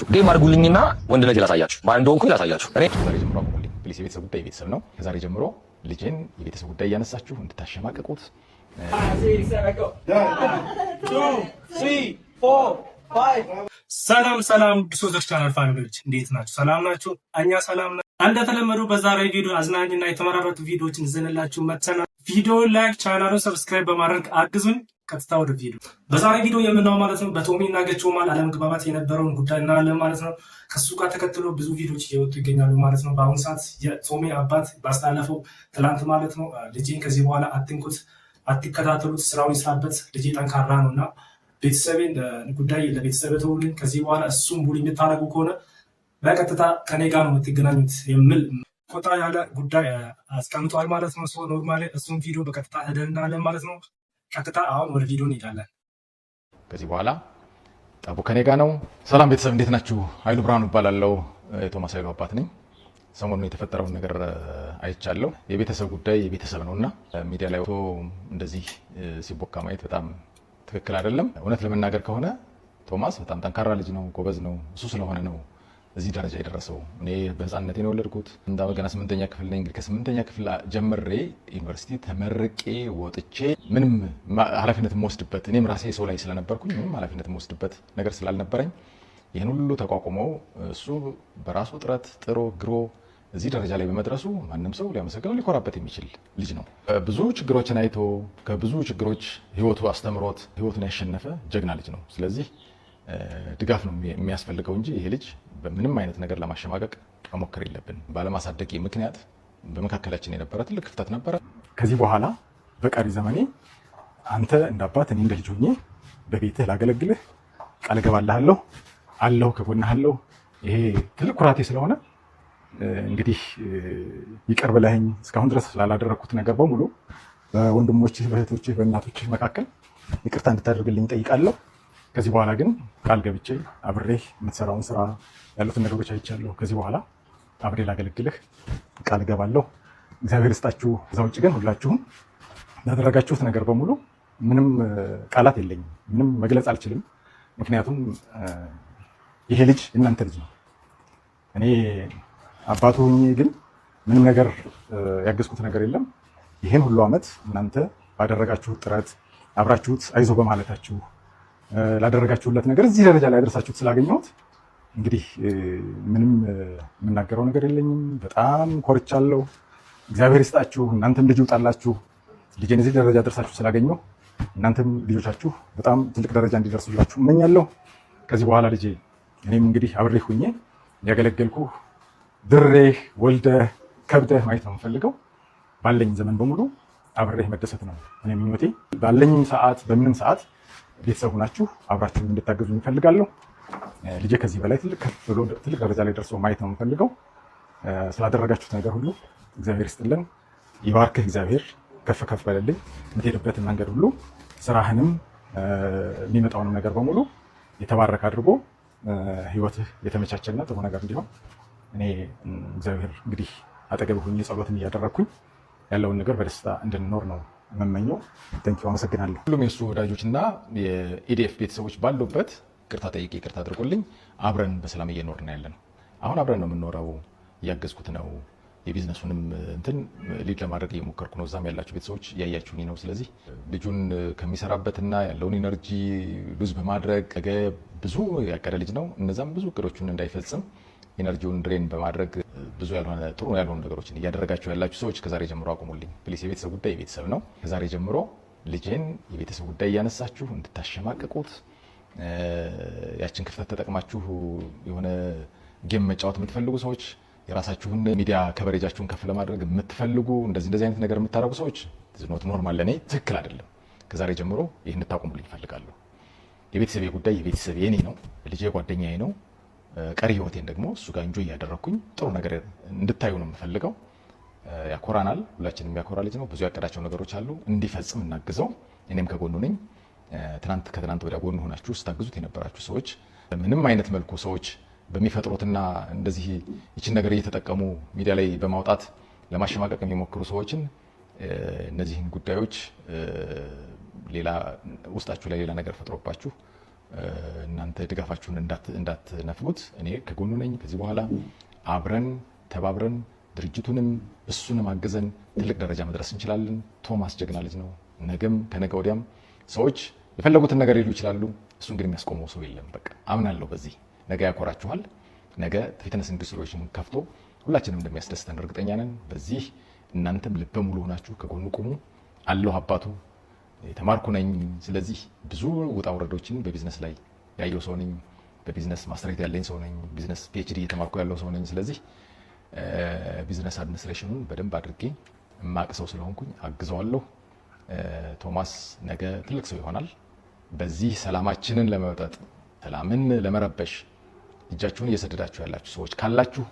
ጌም አድርጉልኝና ወንድ ልጅ ላሳያችሁ፣ ማን እንደሆንኩ ላሳያችሁ። እኔ ከዛሬ ጀምሮ አቁሙልኝ ፕሊስ። የቤተሰብ ጉዳይ የቤተሰብ ነው። ከዛሬ ጀምሮ ልጄን የቤተሰብ ጉዳይ እያነሳችሁ እንድታሸማቀቁት። ሰላም ሰላም ሶዘር ቻናል ፋሚሊዎች እንዴት ናችሁ? ሰላም ናችሁ? እኛ ሰላም ነን። እንደተለመደው በዛሬ ቪዲዮ አዝናኝና የተመራረጡ ቪዲዮዎችን ይዘንላችሁ መጥተናል። ቪዲዮ ላይክ፣ ቻናሉን ሰብስክራይብ በማድረግ አግዙን። ቀጥታ ወደ ቪዲዮ። በዛሬ ቪዲዮ የምናየው ማለት ነው በቶሚ እና ገቹ መሃል አለመግባባት የነበረውን ጉዳይ እናያለን ማለት ነው። ከሱ ጋር ተከትሎ ብዙ ቪዲዮዎች እየወጡ ይገኛሉ ማለት ነው። በአሁኑ ሰዓት የቶሚ አባት ባስተላለፈው ትላንት ማለት ነው ልጄን ከዚህ በኋላ አትንኩት፣ አትከታተሉት፣ ስራውን ይስራበት፣ ልጄ ጠንካራ ነው እና ቤተሰቤን ጉዳይ ለቤተሰብ ተውልኝ፣ ከዚህ በኋላ እሱም ቡሊ የምታደርጉ ከሆነ በቀጥታ ከኔ ጋር ነው የምትገናኙት የሚል ቆጣ ያለ ጉዳይ አስቀምጧል ማለት ነው። ሰው ኖርማሊ እሱም ቪዲዮ በቀጥታ ሄደናለን ማለት ነው። ቀጥታ አሁን ወደ ቪዲዮ እንሄዳለን። ከዚህ በኋላ ጠቡ ከኔ ጋር ነው። ሰላም ቤተሰብ እንዴት ናችሁ? ኃይሉ ብርሃኑ እባላለሁ። የቶማስ ኃይሉ አባት ነኝ። ሰሞኑን የተፈጠረውን ነገር አይቻለሁ። የቤተሰብ ጉዳይ የቤተሰብ ነውና ሚዲያ ላይ ወጥቶ እንደዚህ ሲቦካ ማየት በጣም ትክክል አይደለም። እውነት ለመናገር ከሆነ ቶማስ በጣም ጠንካራ ልጅ ነው፣ ጎበዝ ነው። እሱ ስለሆነ ነው እዚህ ደረጃ የደረሰው። እኔ በህፃንነቴ ነው የወለድኩት። ገና 8ኛ ክፍል ነኝ። እንግዲህ ከ8ኛ ክፍል ጀምሬ ዩኒቨርሲቲ ተመርቄ ወጥቼ ምንም ኃላፊነት የምወስድበት እኔም ራሴ ሰው ላይ ስለነበርኩኝ ምንም ኃላፊነት የምወስድበት ነገር ስላልነበረኝ ይህን ሁሉ ተቋቁሞ እሱ በራሱ ጥረት ጥሮ ግሮ እዚህ ደረጃ ላይ በመድረሱ ማንም ሰው ሊያመሰግነው ሊኮራበት የሚችል ልጅ ነው። ብዙ ችግሮችን አይቶ ከብዙ ችግሮች ህይወቱ አስተምሮት ህይወቱን ያሸነፈ ጀግና ልጅ ነው። ስለዚህ ድጋፍ ነው የሚያስፈልገው እንጂ ይሄ ልጅ በምንም አይነት ነገር ለማሸማቀቅ መሞከር የለብን። ባለማሳደጌ ምክንያት በመካከላችን የነበረ ትልቅ ክፍተት ነበረ። ከዚህ በኋላ በቀሪ ዘመኔ አንተ እንደ አባት እኔ እንደ ልጅ ሆኜ በቤትህ ላገለግልህ ቃል እገባልሃለሁ፣ አለሁ፣ ከጎንህ አለሁ። ይሄ ትልቅ ኩራቴ ስለሆነ እንግዲህ ይቅር ብለኸኝ እስካሁን ድረስ ስላላደረግኩት ነገር በሙሉ በወንድሞችህ፣ በእህቶችህ፣ በእናቶችህ መካከል ይቅርታ እንድታደርግልኝ ጠይቃለሁ። ከዚህ በኋላ ግን ቃል ገብቼ አብሬህ የምትሰራውን ስራ ያሉትን ነገሮች አይቻለሁ። ከዚህ በኋላ አብሬ ላገለግልህ ቃል እገባለሁ። እግዚአብሔር ይስጣችሁ። እዛ ውጭ ግን ሁላችሁም ያደረጋችሁት ነገር በሙሉ ምንም ቃላት የለኝም፣ ምንም መግለጽ አልችልም። ምክንያቱም ይሄ ልጅ እናንተ ልጅ ነው። እኔ አባቱ ሆኜ ግን ምንም ነገር ያገዝኩት ነገር የለም። ይህን ሁሉ ዓመት እናንተ ባደረጋችሁት ጥረት አብራችሁት አይዞ በማለታችሁ ላደረጋችሁለት ነገር እዚህ ደረጃ ላይ ያደርሳችሁት ስላገኘሁት እንግዲህ ምንም የምናገረው ነገር የለኝም። በጣም ኮርቻለሁ። እግዚአብሔር ይስጣችሁ። እናንተም ልጅ ይውጣላችሁ። ልጄን እዚህ ደረጃ ደርሳችሁ ስላገኘሁ እናንተም ልጆቻችሁ በጣም ትልቅ ደረጃ እንዲደርሱላችሁ እመኛለሁ። ከዚህ በኋላ ልጄ እኔም እንግዲህ አብሬህ ሁኜ ያገለገልኩህ ድሬህ ወልደህ ከብደህ ማየት ነው የምፈልገው። ባለኝ ዘመን በሙሉ አብሬህ መደሰት ነው እኔ ምኞቴ። ባለኝም ሰዓት በምንም ሰዓት ቤተሰቡ ናችሁ አብራችሁ እንድታገዙ እፈልጋለሁ። ልጄ ከዚህ በላይ ትልቅ ደረጃ ላይ ደርሶ ማየት ነው የምፈልገው። ስላደረጋችሁት ነገር ሁሉ እግዚአብሔር ይስጥልን፣ ይባርክህ። እግዚአብሔር ከፍ ከፍ በልልኝ። የምትሄድበትን መንገድ ሁሉ ስራህንም የሚመጣውንም ነገር በሙሉ የተባረከ አድርጎ ህይወትህ የተመቻቸና ጥሩ ነገር እንዲሆን እኔ እግዚአብሔር እንግዲህ አጠገብህ ሆኜ ጸሎትን እያደረግኩኝ ያለውን ነገር በደስታ እንድንኖር ነው የምመኘው። ተንኪው፣ አመሰግናለሁ። ሁሉም የእሱ ወዳጆችና የኢዲኤፍ ቤተሰቦች ባሉበት ቅርታ ጠይቄ ይቅርታ አድርጎልኝ አብረን በሰላም እየኖርን ያለ ነው። አሁን አብረን ነው የምንኖረው። እያገዝኩት ነው። የቢዝነሱንም እንትን ሊድ ለማድረግ እየሞከርኩ ነው። እዛም ያላችሁ ቤተሰቦች እያያችሁኝ ነው። ስለዚህ ልጁን ከሚሰራበትና ያለውን ኢነርጂ ሉዝ በማድረግ ብዙ ያቀደ ልጅ ነው። እነዛም ብዙ እቅዶቹን እንዳይፈጽም ኢነርጂውን ድሬን በማድረግ ብዙ ያልሆነ ጥሩ ያልሆኑ ነገሮችን እያደረጋችሁ ያላችሁ ሰዎች ከዛሬ ጀምሮ አቁሙልኝ ፕሊስ። የቤተሰብ ጉዳይ የቤተሰብ ነው። ከዛሬ ጀምሮ ልጄን የቤተሰብ ጉዳይ እያነሳችሁ እንድታሸማቀቁት፣ ያችን ክፍተት ተጠቅማችሁ የሆነ ጌም መጫወት የምትፈልጉ ሰዎች፣ የራሳችሁን ሚዲያ ከበሬጃችሁን ከፍ ለማድረግ የምትፈልጉ እንደዚህ አይነት ነገር የምታደርጉ ሰዎች ኖት ኖርማል፣ ለእኔ ትክክል አይደለም። ከዛሬ ጀምሮ ይህ እንድታቁሙልኝ እፈልጋለሁ። የቤተሰብ ጉዳይ የቤተሰብ የኔ ነው። ልጄ ጓደኛዬ ነው። ቀሪ ህይወቴን ደግሞ እሱ ጋር እንጆ እያደረግኩኝ ጥሩ ነገር እንድታዩ ነው የምፈልገው። ያኮራናል። ሁላችንም ያኮራ ልጅ ነው። ብዙ ያቀዳቸው ነገሮች አሉ። እንዲፈጽም እናግዘው። እኔም ከጎኑ ነኝ። ከትናንት ወዲያ ጎኑ ሆናችሁ ስታግዙት የነበራችሁ ሰዎች ምንም አይነት መልኩ ሰዎች በሚፈጥሩትና እንደዚህ ይችን ነገር እየተጠቀሙ ሚዲያ ላይ በማውጣት ለማሸማቀቅ የሚሞክሩ ሰዎችን እነዚህን ጉዳዮች ሌላ ውስጣችሁ ላይ ሌላ ነገር ፈጥሮባችሁ እናንተ ድጋፋችሁን እንዳትነፍጉት። እኔ ከጎኑ ነኝ። ከዚህ በኋላ አብረን ተባብረን ድርጅቱንም እሱንም አግዘን ትልቅ ደረጃ መድረስ እንችላለን። ቶማስ ጀግና ልጅ ነው። ነገም ከነገ ወዲያም ሰዎች የፈለጉትን ነገር ሊሉ ይችላሉ። እሱን ግን የሚያስቆመው ሰው የለም። በቃ አምናለሁ በዚህ። ነገ ያኮራችኋል። ነገ ፊትነስ ኢንዱስትሪዎችን ከፍቶ ሁላችንም እንደሚያስደስተን እርግጠኛ ነን። በዚህ እናንተም ልበ ሙሉ ሆናችሁ ከጎኑ ቁሙ። አለሁ አባቱ የተማርኩ ነኝ። ስለዚህ ብዙ ውጣ ውረዶችን በቢዝነስ ላይ ያየው ሰው ነኝ። በቢዝነስ ማስተሬት ያለኝ ሰው ነኝ። ቢዝነስ ፒኤችዲ እየተማርኩ ያለው ሰው ነኝ። ስለዚህ ቢዝነስ አድሚኒስትሬሽኑን በደንብ አድርጌ የማቅ ሰው ስለሆንኩኝ አግዘዋለሁ። ቶማስ ነገ ትልቅ ሰው ይሆናል። በዚህ ሰላማችንን ለመውጠጥ ሰላምን ለመረበሽ እጃችሁን እየሰደዳችሁ ያላችሁ ሰዎች ካላችሁ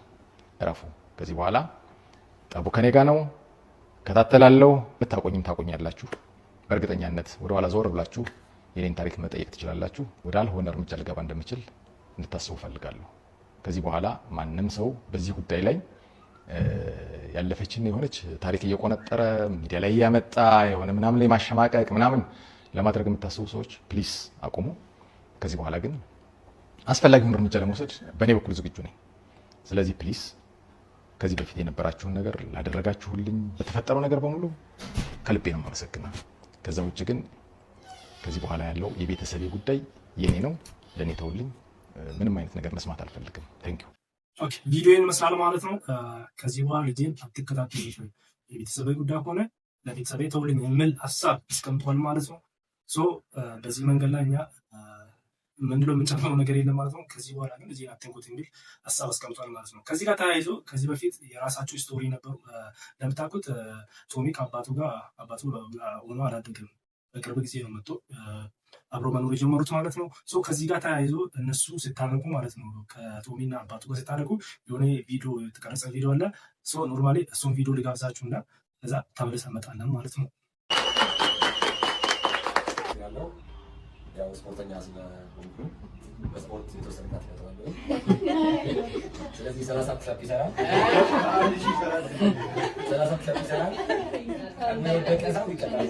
እረፉ። ከዚህ በኋላ ጠቡ ከኔ ጋር ነው። ከታተላለሁ። ልታቆኝም ታቆኛላችሁ። በእርግጠኛነት ወደ ኋላ ዞር ብላችሁ የኔን ታሪክ መጠየቅ ትችላላችሁ። ወደ አልሆነ እርምጃ ልገባ እንደምችል እንድታስቡ ፈልጋለሁ። ከዚህ በኋላ ማንም ሰው በዚህ ጉዳይ ላይ ያለፈችን የሆነች ታሪክ እየቆነጠረ ሚዲያ ላይ ያመጣ የሆነ ምናምን ላይ ማሸማቀቅ ምናምን ለማድረግ የምታስቡ ሰዎች ፕሊስ አቁሙ። ከዚህ በኋላ ግን አስፈላጊውን እርምጃ ለመውሰድ በእኔ በኩል ዝግጁ ነኝ። ስለዚህ ፕሊስ ከዚህ በፊት የነበራችሁን ነገር ላደረጋችሁልኝ በተፈጠረው ነገር በሙሉ ከልቤ ነው የማመሰግነው። ከዛ ውጭ ግን ከዚህ በኋላ ያለው የቤተሰቤ ጉዳይ የኔ ነው። ለእኔ ተውልኝ። ምንም አይነት ነገር መስማት አልፈልግም። ቴንክ ዩ። ኦኬ፣ ቪዲዮን ይመስላል ማለት ነው። ከዚህ በኋላ ልጄን አትከታተሉ። የቤተሰቤ ጉዳይ ሆነ ለቤተሰቤ ተውልኝ የሚል ሀሳብ አስቀምጧል ማለት ነው። በዚህ መንገድ ላይ እኛ ምንድነው የምንጨምረው ነገር የለም ማለት ነው። ከዚህ በኋላ ግን እዚህ አትንኩት የሚል ሀሳብ አስቀምጧል ማለት ነው። ከዚህ ጋር ተያይዞ ከዚህ በፊት የራሳቸው ስቶሪ ነበሩ። እንደምታውቁት ቶሚ ከአባቱ ጋር አባቱ ሆኖ አላደገም። በቅርብ ጊዜ ነው መጥቶ አብሮ መኖር የጀመሩት ማለት ነው። ከዚህ ጋር ተያይዞ እነሱ ሲታረቁ ማለት ነው ከቶሚና አባቱ ጋር ሲታረቁ የሆነ ቪዲዮ የተቀረጸ ቪዲዮ አለ። ኖርማሊ እሱን ቪዲዮ ልጋብዛችሁ እና ከዛ ተመልሰን እንመጣለን ማለት ነው። ያው ስፖርተኛ ስለሆንኩ በስፖርት የተወሰነ ካትያለሁ። ስለዚህ 30 ፑሽ-አፕ ይሰራል። 30 ፑሽ-አፕ ይሰራል። እና የደቀሰው ይቀጥላል።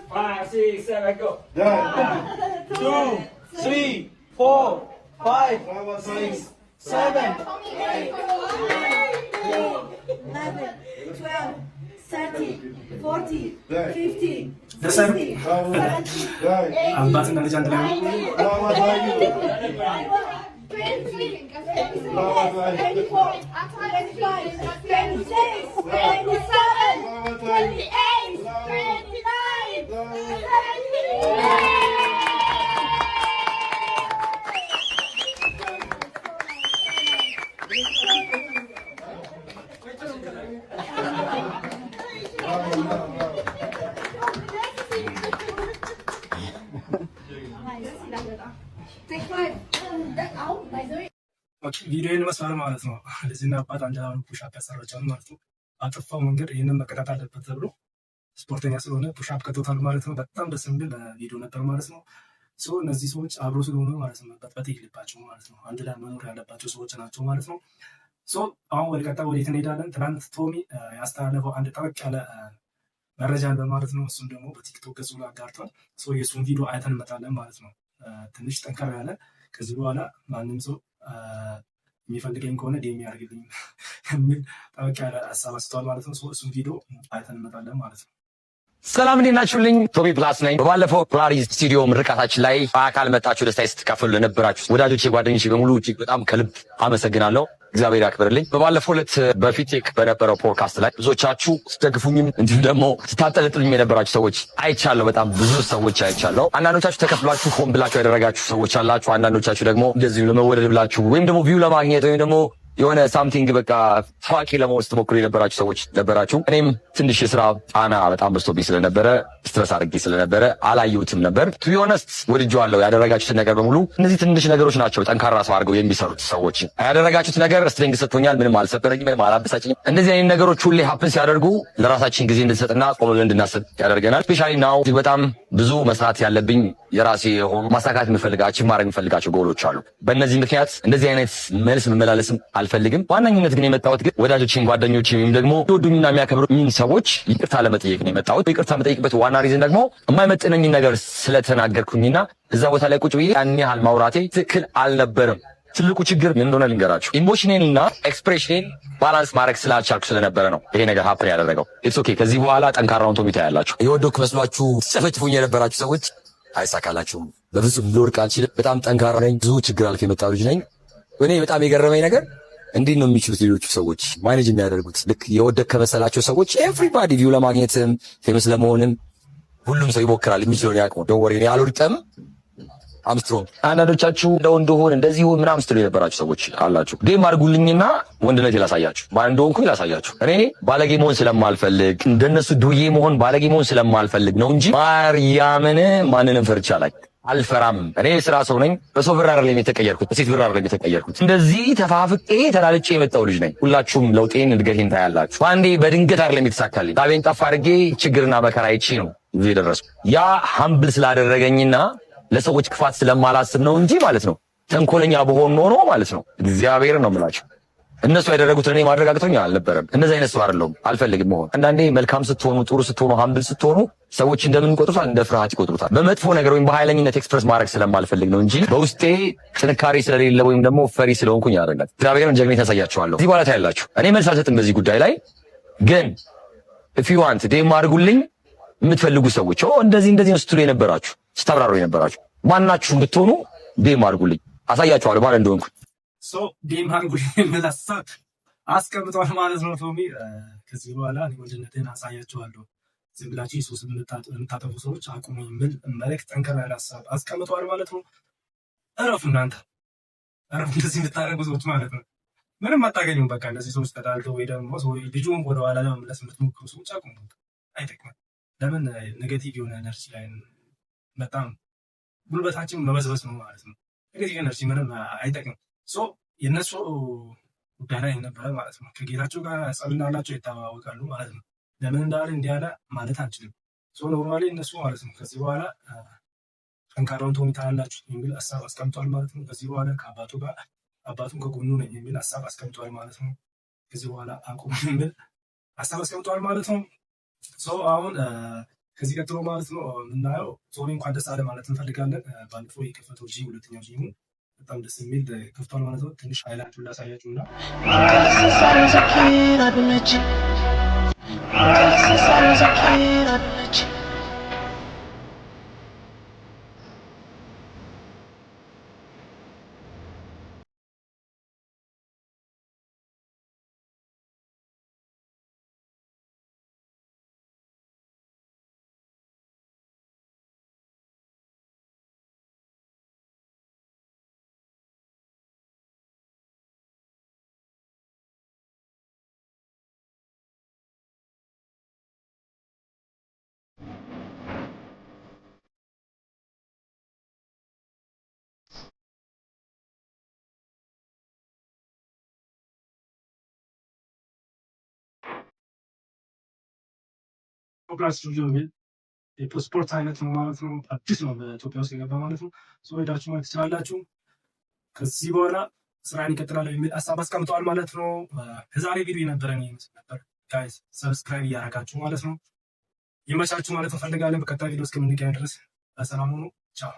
Five, 6, 7, go. 1, 2, 3, 4, 5, 6, 7, 8, 11, 12, 13, 14, 15, 16, 17, አባትና ልጅ አንድ ላይ ቪዲዮ ይመስላል ማለት ነው። ልጅና አባት አንድ ላይ ፑሽ-አፕ ያሰራቸዋል ማለት ነው። አጥፋው መንገድ ይህንን መቀጣት አለበት ተብሎ ስፖርተኛ ስለሆነ ፑሽ-አፕ ቀጥቶታል ማለት ነው። በጣም ደስ የሚል ቪዲዮ ነበር ማለት ነው። እነዚህ ሰዎች አብሮ ስለሆኑ ማለት ነው መበጥበጥ የለባቸው ማለት ነው። አንድ ላይ መኖር ያለባቸው ሰዎች ናቸው ማለት ነው። አሁን ወደ ቀጣይ ወዴት እንሄዳለን? ትናንት ቶሚ ያስተላለፈው አንድ ጠበቅ ያለ መረጃ አለ ማለት ነው። እሱም ደግሞ በቲክቶክ ገጹ ላይ አጋርቷል። የእሱን ቪዲዮ አይተን እንመጣለን ማለት ነው። ትንሽ ጠንከር ያለ ከዚህ በኋላ ማንም ሰው የሚፈልገኝ ከሆነ ዴም ያደርግልኝ የሚል ጠበቅ ያለ ሀሳብ አስተዋል ማለት ነው። እሱን ቪዲዮ አይተን እንመጣለን ማለት ነው። ሰላም እንዴት ናችሁልኝ? ቶሚ ፕላስ ነኝ። በባለፈው ፕራሪ ስቱዲዮ ምርቃታችን ላይ በአካል መጣችሁ ደስታ ስትካፈሉ ለነበራችሁ ወዳጆቼ፣ ጓደኞቼ በሙሉ እጅግ በጣም ከልብ አመሰግናለሁ። እግዚአብሔር ያክብርልኝ። በባለፈው ዕለት በፊቴክ በነበረው ፖድካስት ላይ ብዙዎቻችሁ ስትደግፉኝም እንዲሁም ደግሞ ስታጠለጥሉኝ የነበራችሁ ሰዎች አይቻለሁ። በጣም ብዙ ሰዎች አይቻለሁ። አንዳንዶቻችሁ ተከፍሏችሁ ሆን ብላችሁ ያደረጋችሁ ሰዎች አላችሁ። አንዳንዶቻችሁ ደግሞ እንደዚሁ ለመወደድ ብላችሁ ወይም ደግሞ ቪው ለማግኘት ወይም ደግሞ የሆነ ሳምቲንግ በቃ ታዋቂ ለመሆን ስትሞክሩ የነበራችሁ ሰዎች ነበራችሁ። እኔም ትንሽ የስራ ጫና በጣም በዝቶብኝ ስለነበረ ስትረስ አድርጌ ስለነበረ አላየሁትም ነበር። ቱ ቢ ኦነስት ወድጄዋለሁ። ያደረጋችሁትን ነገር በሙሉ እነዚህ ትንሽ ነገሮች ናቸው ጠንካራ ሰው አድርገው የሚሰሩት ሰዎች። ያደረጋችሁት ነገር ስትሬንግ ሰጥቶኛል። ምንም አልሰበረኝም፣ ምንም አላበሳጭኝም። እንደዚህ አይነት ነገሮች ሁሌ ሀፕን ሲያደርጉ ለራሳችን ጊዜ እንድንሰጥና ቆም ብለን እንድናስብ ያደርገናል። ስፔሻሊ ናው በጣም ብዙ መስራት ያለብኝ የራሴ የሆኑ ማሳካት የምፈልጋቸው ማድረግ የምፈልጋቸው ጎሎች አሉ። በእነዚህ ምክንያት እንደዚህ አይነት መልስ መመላለስም አልፈልግም። ዋናኝነት ግን የመጣሁት ግን ወዳጆችን፣ ጓደኞችን ወይም ደግሞ ይወዱኝና የሚያከብሩኝ ሰዎች ይቅርታ ለመጠየቅ ነው የመጣሁት። ይቅርታ የምጠይቅበት ዋና ሪዝን ደግሞ የማይመጥነኝ ነገር ስለተናገርኩኝና እዛ ቦታ ላይ ቁጭ ብዬ ያን ያህል ማውራቴ ትክክል አልነበረም። ትልቁ ችግር ምን እንደሆነ ልንገራችሁ። ኢሞሽኔንና ኤክስፕሬሽኔን ባላንስ ማድረግ ስላልቻልኩ ስለነበረ ነው ይሄ ነገር ሀፕን ያደረገው። ኢትስ ኦኬ። ከዚህ በኋላ ጠንካራውን ቶሚታ ያላችሁ የወደኩ መስሏችሁ ጨፈጭፉኝ የነበራችሁ ሰዎች አይሳካላችሁም። በፍጹም ልወድቅ አልችልም። በጣም ጠንካራ ነኝ። ብዙ ችግር አልፌ የመጣ ልጅ ነኝ። እኔ በጣም የገረመኝ ነገር እንዴት ነው የሚችሉት ሌሎቹ ሰዎች ማኔጅ የሚያደርጉት? ልክ የወደቅ ከመሰላቸው ሰዎች ኤቭሪባዲ ቪው ለማግኘትም ፌመስ ለመሆንም ሁሉም ሰው ይሞክራል የሚችለውን ያውቀው። ደወሬ እኔ አልወድቅም አምስትሮንግ። አንዳንዶቻችሁ እንደው እንደሆነ እንደዚህ ምናምን ስትሉ የነበራችሁ ሰዎች አላችሁ። ዴም አድርጉልኝና ወንድነት ላሳያችሁ፣ ማን እንደሆንኩኝ ላሳያችሁ። እኔ ባለጌ መሆን ስለማልፈልግ እንደነሱ ዱዬ መሆን ባለጌ መሆን ስለማልፈልግ ነው እንጂ ማርያምን ማንንም ፈርቻ ላይ አልፈራም። እኔ የሥራ ሰው ነኝ። በሰው ብር አይደለም የተቀየርኩት፣ በሴት ብር አይደለም የተቀየርኩት። እንደዚህ ተፋፍቄ ተላልጬ የመጣው ልጅ ነኝ። ሁላችሁም ለውጤን እድገቴን ታያላችሁ። ባንዴ በድንገት አይደለም የተሳካልኝ። ጣቤን ጠፋ አድርጌ ችግርና መከራ አይቼ ነው እዚህ የደረስኩ። ያ ሀምብል ስላደረገኝና ለሰዎች ክፋት ስለማላስብ ነው እንጂ ማለት ነው። ተንኮለኛ በሆን ኖሮ ማለት ነው እግዚአብሔር ነው የምላችሁ እነሱ ያደረጉትን እኔ ማድረግ አቅቶኝ አልነበረም። እንደዚህ አይነት ሰው አይደለሁም፣ አልፈልግም መሆን። አንዳንዴ መልካም ስትሆኑ፣ ጥሩ ስትሆኑ፣ ሀምብል ስትሆኑ ሰዎች እንደምን ይቆጥሩታል? እንደ ፍርሃት ይቆጥሩታል። በመጥፎ ነገር ወይም በኃይለኝነት ኤክስፕረስ ማድረግ ስለማልፈልግ ነው እንጂ በውስጤ ጥንካሬ ስለሌለ ወይም ደግሞ ፈሪ ስለሆንኩኝ ያደርጋል። እግዚአብሔርን ጀግኔ ታሳያችኋለሁ። እዚህ በኋላ ታያላችሁ። እኔ መልስ አልሰጥም በዚህ ጉዳይ ላይ ግን if you want ዴም አድርጉልኝ የምትፈልጉ ሰዎች እንደዚህ ነው ስትሉ የነበራችሁ ስታብራሩ የነበራችሁ ማናችሁ ብትሆኑ ዴም አድርጉልኝ፣ አሳያችኋለሁ ማለት እንደሆንኩ። ዴም አድርጉልኝ ምላሳት አስቀምጧል ማለት ነው ቶሚ። ከዚህ በኋላ ወንድነቴን አሳያችኋለሁ። ዝም ብላችሁ ኢየሱስ የምታጠፉ ሰዎች አቁሙ የሚል መልእክት ጠንከር ያለ ሀሳብ አስቀምጧል ማለት ነው። እረፉ እናንተ፣ እረፉ እንደዚህ የምታደርጉ ሰዎች ማለት ነው። ምንም አታገኙም። በቃ እነዚህ ሰዎች ተጣልተው ወይ ደግሞ ልጁን ወደኋላ ለመመለስ የምትሞክሩ ሰዎች አቁሙ። አይጠቅምም። ለምን ኔጌቲቭ የሆነ ኤነርጂ ላይ በጣም ጉልበታችን መበዝበዝ ነው ማለት ነው። ኔጌቲቭ ኤነርጂ ምንም አይጠቅም። የእነሱ ጉዳይ ላይ ነበረ ማለት ነው። ከጌታቸው ጋር ጸብ እንዳላቸው ይታወቃሉ ማለት ነው። ለምን እንዳለ እንዲያለ ማለት አንችልም። ኖርማሊ እነሱ ማለት ነው ከዚህ በኋላ ጠንካራውን ቶሚታ ያላችሁ የሚል ሀሳብ አስቀምጧል ማለት ነው። ከዚህ በኋላ ከአባቱ ጋር አባቱን ከጎኑ ነኝ የሚል ሀሳብ አስቀምጧል ማለት ነው። ከዚህ በኋላ አቁም የሚል ሀሳብ አስቀምጧል ማለት ነው። አሁን ከዚህ ቀጥሎ ማለት ነው የምናየው ቶሚ እንኳን ደስ አለ ማለት እንፈልጋለን። ባለፈው የከፈተው ሁለተኛው ጂሙ በጣም ደስ የሚል ከፍቷል ማለት ነው። ትንሽ ሀይላችሁን ላሳያችሁና ፕላስ ስቱዲዮ የሚል የስፖርት አይነት ነው ማለት ነው። አዲስ ነው በኢትዮጵያ ውስጥ የገባ ማለት ነው። ሄዳችሁ ማየት ትችላላችሁ። ከዚህ በኋላ ስራን ይቀጥላል የሚል ሀሳብ አስቀምጠዋል ማለት ነው። ከዛሬ ቪዲዮ የነበረን ይመስል ነበር። ጋይስ ሰብስክራይብ እያደረጋችሁ ማለት ነው። ይመቻችሁ ማለት እንፈልጋለን። በቀጣይ ቪዲዮ እስከምንገናኝ ድረስ በሰላም ሁኑ። ቻው